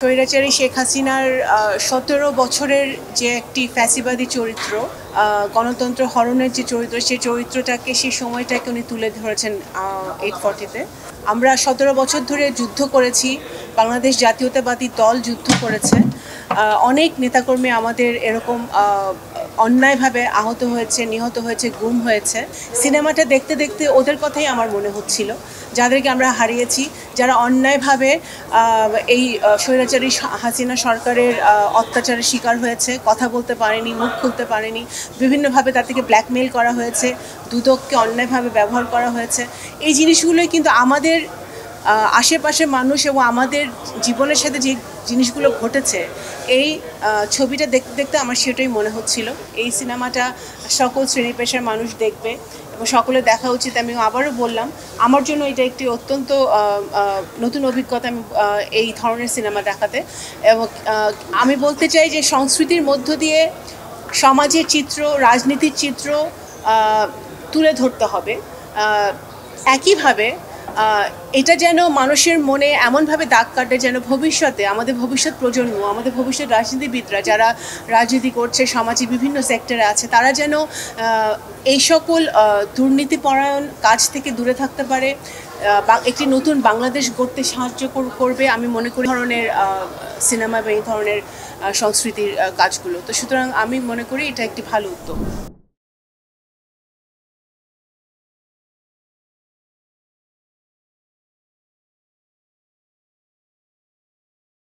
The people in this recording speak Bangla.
স্বৈরাচারী শেখ হাসিনার ১৭ বছরের যে একটি ফ্যাসিবাদী চরিত্র, গণতন্ত্র হরণের যে চরিত্র, সেই চরিত্রটাকে সেই সময়টাকে উনি তুলে ধরেছেন 840-তে। আমরা ১৭ বছর ধরে যুদ্ধ করেছি, বাংলাদেশ জাতীয়তাবাদী দল যুদ্ধ করেছে, অনেক নেতাকর্মী আমাদের এরকম অন্যায়ভাবে আহত হয়েছে, নিহত হয়েছে, গুম হয়েছে। সিনেমাটা দেখতে দেখতে ওদের কথাই আমার মনে হচ্ছিল, যাদেরকে আমরা হারিয়েছি, যারা অন্যায়ভাবে এই স্বৈরাচারী হাসিনা সরকারের অত্যাচারের শিকার হয়েছে, কথা বলতে পারেনি, মুখ খুলতে পারেনি, বিভিন্নভাবে তাদেরকে ব্ল্যাকমেইল করা হয়েছে, দুদককে অন্যায়ভাবে ব্যবহার করা হয়েছে। এই জিনিসগুলোই কিন্তু আমাদের আশেপাশের মানুষ এবং আমাদের জীবনের সাথে যে জিনিসগুলো ঘটেছে, এই ছবিটা দেখতে দেখতে আমার সেটাই মনে হচ্ছিল। এই সিনেমাটা সকল শ্রেণী পেশার মানুষ দেখবে এবং সকলে দেখা উচিত। আমি আবারও বললাম, আমার জন্য এটা একটি অত্যন্ত নতুন অভিজ্ঞতা আমি এই ধরনের সিনেমা দেখাতে। এবং আমি বলতে চাই যে সংস্কৃতির মধ্য দিয়ে সমাজের চিত্র, রাজনীতির চিত্র তুলে ধরতে হবে। একইভাবে এটা যেন মানুষের মনে এমনভাবে দাগ কাটে যেন ভবিষ্যতে আমাদের ভবিষ্যৎ প্রজন্ম, আমাদের ভবিষ্যৎ রাজনীতিবিদরা যারা রাজনীতি করছে, সমাজে বিভিন্ন সেক্টরে আছে, তারা যেন এই সকল দুর্নীতিপরায়ণ কাজ থেকে দূরে থাকতে পারে, একটি নতুন বাংলাদেশ গড়তে সাহায্য করবে আমি মনে করি ধরনের সিনেমা বা এই ধরনের সংস্কৃতির কাজগুলো। তো সুতরাং আমি মনে করি এটা একটি ভালো উদ্যোগ।